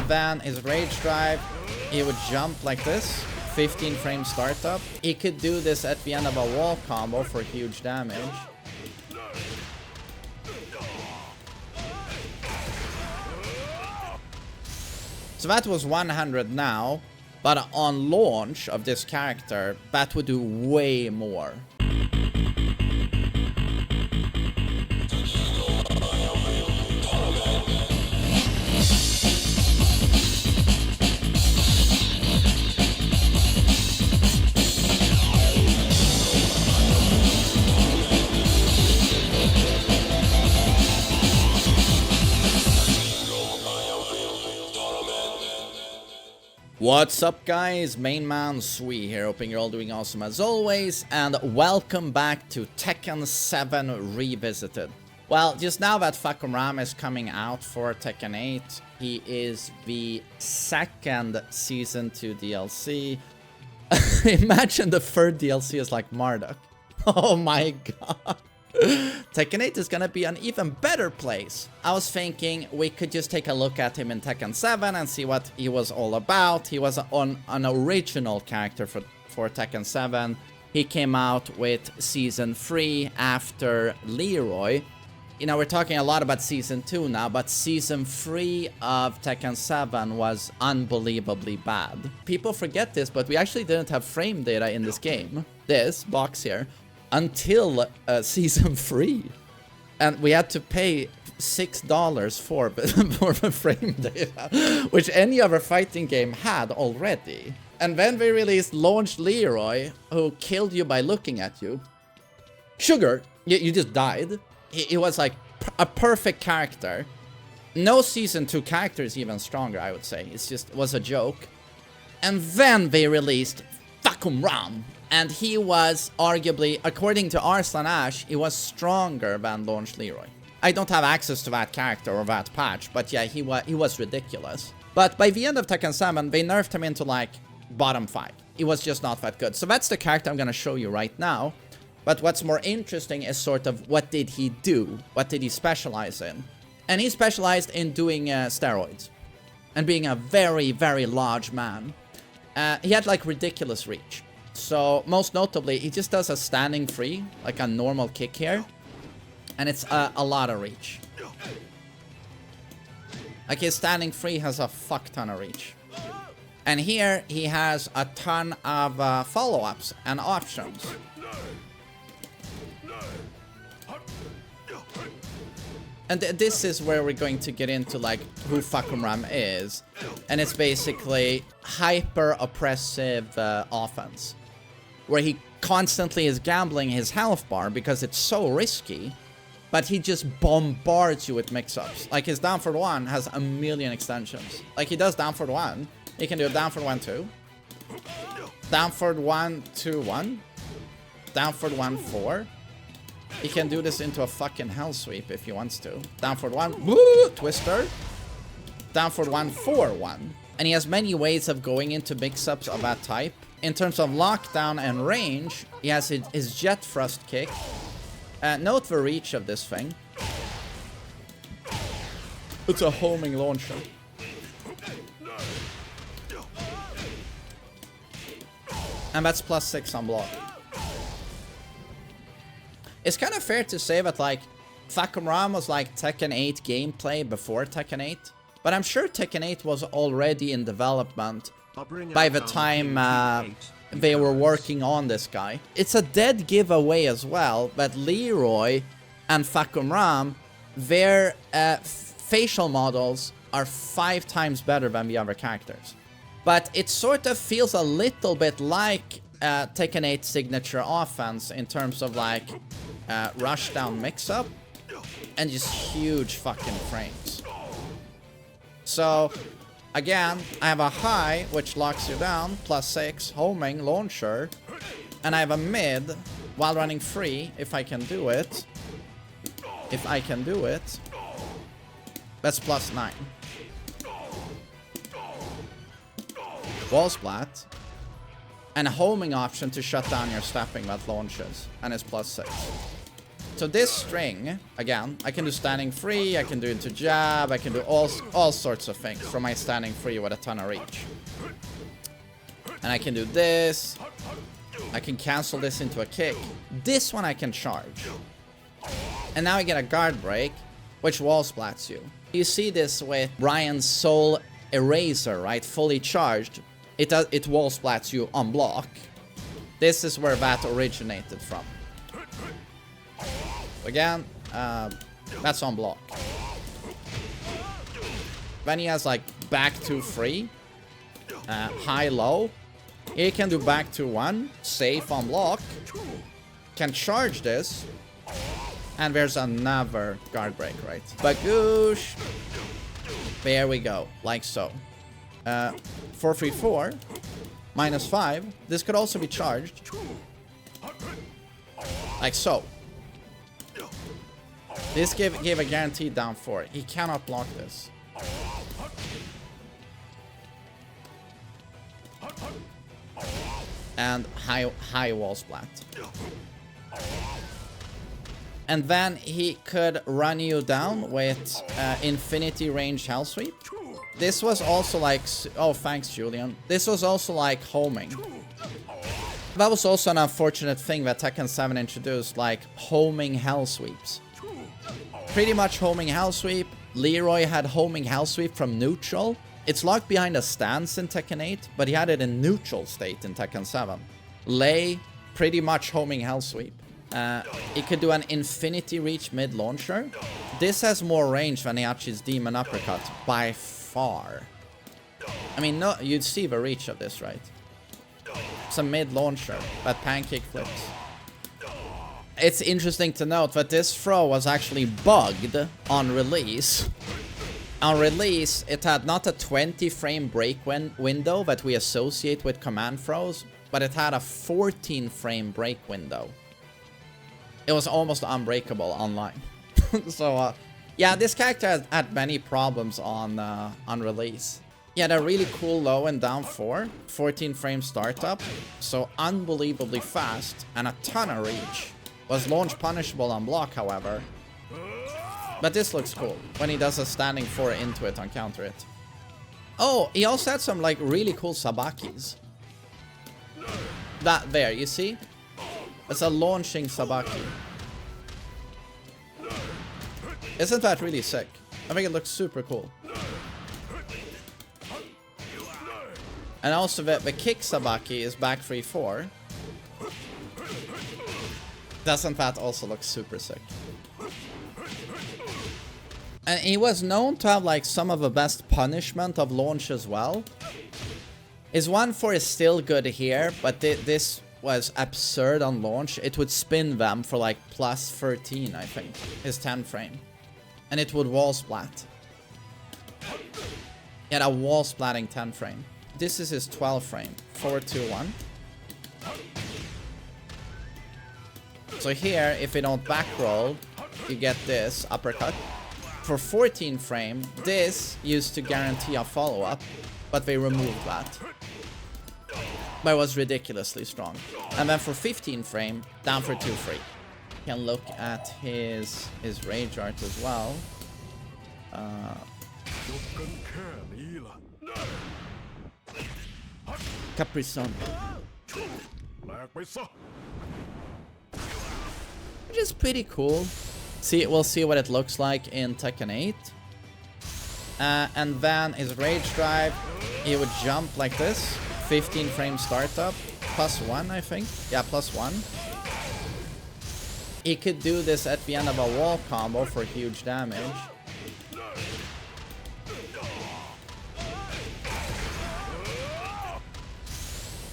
then his rage drive, he would jump like this, 15 frame startup. He could do this at the end of a wall combo for huge damage. So that was 100 now, but on launch of this character, that would do way more. What's up guys, TheMainManSWE here, hoping you're all doing awesome as always, and welcome back to Tekken 7 Revisited. Well, just now that Fahkumram is coming out for Tekken 8, he is the second Season 2 DLC. Imagine the third DLC is like Marduk. Oh my god. Tekken 8 is gonna be an even better place. I was thinking we could just take a look at him in Tekken 7 and see what he was all about. He was on an original character for Tekken 7. He came out with Season 3 after Leroy. You know, we're talking a lot about Season 2 now, but Season 3 of Tekken 7 was unbelievably bad. People forget this, but we actually didn't have frame data in this game. This box here. Until Season 3. And we had to pay $6 for the frame data, which any other fighting game had already. And then they released Launched Leroy, who killed you by looking at you. Sugar, you just died. He was like a perfect character. No Season 2 character is even stronger, I would say. It was a joke. And then they released Fahkumram. And he was arguably, according to Arslan Ash, he was stronger than Launched Leroy. I don't have access to that character or that patch, but yeah, he was ridiculous. But by the end of Tekken 7, they nerfed him into like bottom 5. He was just not that good. So that's the character I'm gonna show you right now. But what's more interesting is sort of what did he do? What did he specialize in? And he specialized in doing steroids. And being a very, very large man. He had like ridiculous reach. So, most notably, he just does a standing free, like a normal kick here. And it's a lot of reach. Like, his standing free has a fuck ton of reach. And here, he has a ton of follow-ups and options. And this is where we're going to get into, like, who Fahkumram is. And it's basically hyper-oppressive offense. Where he constantly is gambling his health bar because it's so risky, but he just bombards you with mix-ups. Like his down forward 1 has a million extensions. Like he does down forward 1, he can do a down forward 1 2, down forward 1 2 1, down forward 1 4. He can do this into a fucking hell sweep if he wants to. Down forward 1, woo, twister, down forward 1 4 1. And he has many ways of going into mix-ups of that type. In terms of lockdown and range, he has his jet thrust kick. Note the reach of this thing. It's a homing launcher. And that's +6 on block. It's kind of fair to say that, like, Fahkumram was like Tekken 8 gameplay before Tekken 8. But I'm sure Tekken 8 was already in development by the time they were working on this guy. It's a dead giveaway as well that Leroy and Fahkumram, their facial models are 5 times better than the other characters. But it sort of feels a little bit like Tekken 8 signature offense in terms of like rush down mix-up and just huge fucking frames. So again, I have a high, which locks you down, +6, homing, launcher. And I have a mid, while running free, if I can do it. If I can do it. That's +9. Wall splat. And a homing option to shut down your stepping that launches. And it's +6. So this string, again, I can do standing free, I can do into jab, I can do all sorts of things from my standing free with a ton of reach. And I can do this. I can cancel this into a kick. This one I can charge. And now I get a guard break, which wall splats you. You see this with Brian's Soul Eraser, right? Fully charged. It wall splats you on block. This is where that originated from. Again, that's on block. Then he has like back 2 free, high low. He can do back 2-1, safe on block. Can charge this. And there's another guard break, right? Bagoosh. There we go, like so. 4-3-4, -5. This could also be charged. Like so. This gave a guaranteed down 4. He cannot block this. And high wall splat. And then he could run you down with infinity range hell sweep. This was also like... Oh, thanks, Julian. This was also like homing. That was also an unfortunate thing that Tekken 7 introduced, like homing hell sweeps. Pretty much homing hell sweep. Leroy had homing hell sweep from neutral. It's locked behind a stance in Tekken 8, but he had it in neutral state in Tekken 7. Lei, pretty much homing hell sweep. He could do an infinity reach mid launcher. This has more range than Heihachi's demon uppercut by far. I mean, no, you'd see the reach of this, right? It's a mid launcher that pancake flips. It's interesting to note that this throw was actually bugged on release. On release, it had not a 20 frame break window that we associate with command throws, but it had a 14 frame break window. It was almost unbreakable online. So, yeah, this character had many problems on release. He had a really cool low and down 4, 14 frame startup, so unbelievably fast and a ton of reach. Was launch punishable on block, however. But this looks cool when he does a standing 4 into it on counter it. Oh, he also had some like really cool sabakis. That there, you see? It's a launching sabaki. Isn't that really sick? I think it looks super cool. And also the kick sabaki is back 3-4. Doesn't that also look super sick? And he was known to have like some of the best punishment of launch as well. His 1-4 is still good here, but this was absurd on launch. It would spin them for like plus 13, I think. His 10 frame. And it would wall splat. He had a wall splatting 10 frame. This is his 12 frame. 4-2-1. So here, if we don't back roll, you get this uppercut. For 14 frame, this used to guarantee a follow-up, but they removed that. But it was ridiculously strong. And then for 15 frame, down for 2 free. You can look at his rage art as well. Capri Sun. Which is pretty cool. We'll see what it looks like in Tekken 8. And then his rage drive, he would jump like this. 15 frame startup. +1, I think. Yeah, +1. He could do this at the end of a wall combo for huge damage.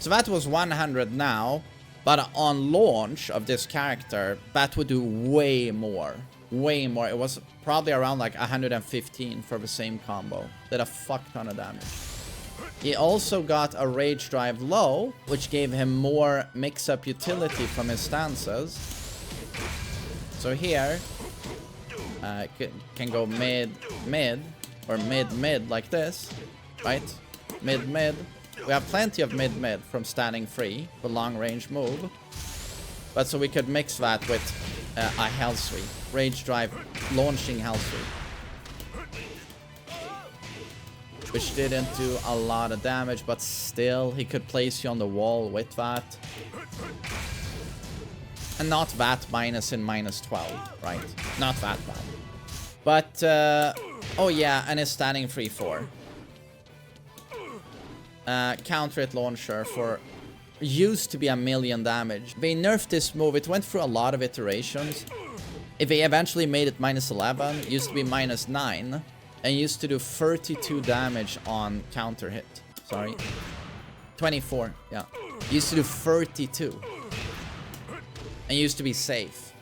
So that was 100 now. But on launch of this character, that would do way more. Way more. It was probably around like 115 for the same combo. Did a fuck ton of damage. He also got a rage drive low, which gave him more mix-up utility from his stances. So here, can go mid-mid, or mid-mid like this, right? Mid-mid. We have plenty of mid-mid from standing free, the long-range move. But so we could mix that with a Hell Sweep. Rage Drive launching Hell Sweep. Which didn't do a lot of damage, but still, he could place you on the wall with that. And not that minus in minus 12, right? Not that bad. But, oh yeah, and his standing 3-4. Counter it launcher for... Used to be 1,000,000 damage. They nerfed this move, it went through a lot of iterations. If they eventually made it minus 11, it used to be minus 9. And used to do 32 damage on counter hit. Sorry. 24, yeah. Used to do 32. And used to be safe.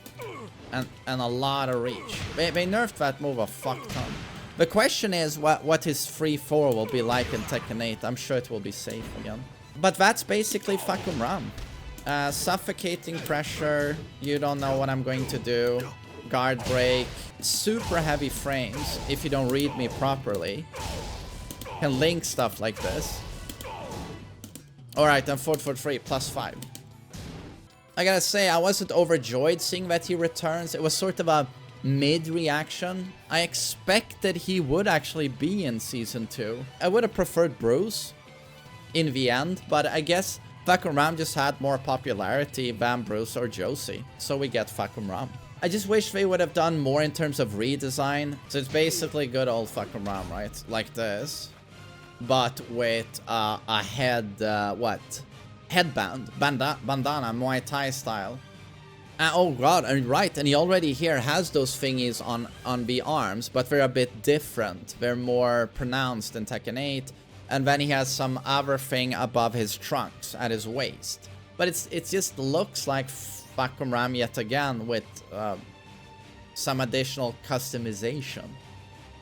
And a lot of reach. They nerfed that move a fuck ton. The question is what his 3-4 will be like in Tekken 8. I'm sure it will be safe again. But that's basically Fahkumram. Suffocating pressure. You don't know what I'm going to do. Guard break. Super heavy frames if you don't read me properly. Can link stuff like this. Alright, then 4-4-3 plus 5. I gotta say, I wasn't overjoyed seeing that he returns. It was sort of a mid-reaction. I expected he would actually be in Season 2. I would have preferred Bruce in the end, but I guess Fahkumram just had more popularity than Bruce or Josie. So we get Fahkumram. I just wish they would have done more in terms of redesign. So it's basically good old Fahkumram, right? Like this. But with a head, headband. Bandana, Muay Thai style. Oh god, and right, and he already here has those thingies on the arms, but they're a bit different. They're more pronounced in Tekken 8. And then he has some other thing above his trunks at his waist. But it just looks like Fahkumram yet again with some additional customization.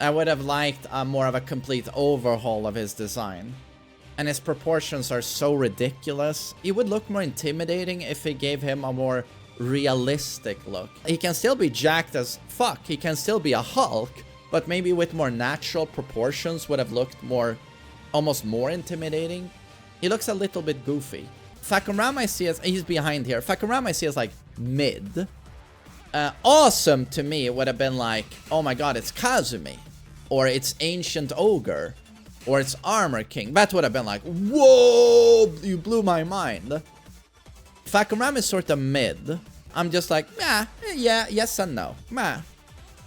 I would have liked more of a complete overhaul of his design. And his proportions are so ridiculous. He would look more intimidating if they gave him a more realistic look. He can still be jacked as fuck. He can still be a Hulk, but maybe with more natural proportions would have looked more, almost more intimidating. He looks a little bit goofy. Fahkumram I see as, he's behind here. Fahkumram I see as like mid. Awesome to me would have been like, oh my god, it's Kazumi. Or it's Ancient Ogre. Or it's Armor King. That would have been like, whoa, you blew my mind. Fahkumram is sort of mid. I'm just like, yeah, yes and no. Meh.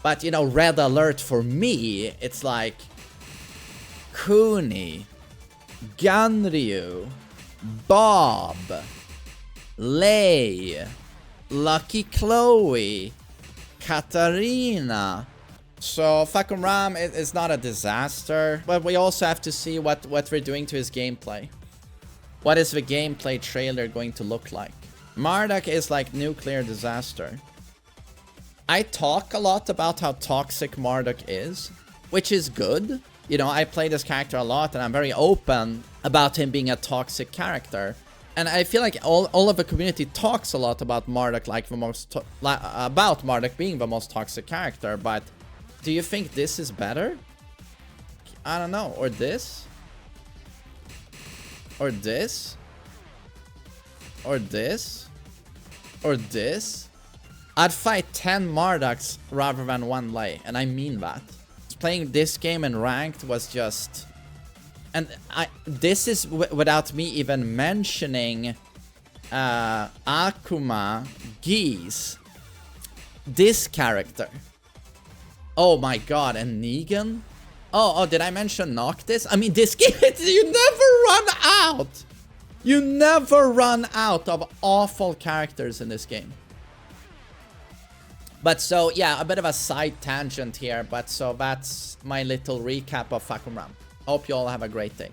But, you know, red alert for me, it's like Kuni, Ganryu, Bob, Lei, Lucky Chloe, Katarina. So Fahkumram is not a disaster, but we also have to see what we're doing to his gameplay. What is the gameplay trailer going to look like? Marduk is like nuclear disaster. I talk a lot about how toxic Marduk is, which is good. You know, I play this character a lot and I'm very open about him being a toxic character. And I feel like all of the community talks a lot about Marduk like the most about Marduk being the most toxic character, but do you think this is better? I don't know. Or this? Or this? Or this? Or this? I'd fight 10 Marduks rather than 1 Lei, and I mean that. Playing this game in ranked was just... And this is without me even mentioning Akuma, Geese, this character. Oh my god, and Negan? Oh, did I mention Noctis? I mean, this game, you never run out! You never run out of awful characters in this game. But so, yeah, a bit of a side tangent here, but so that's my little recap of Fahkumram. Hope you all have a great day.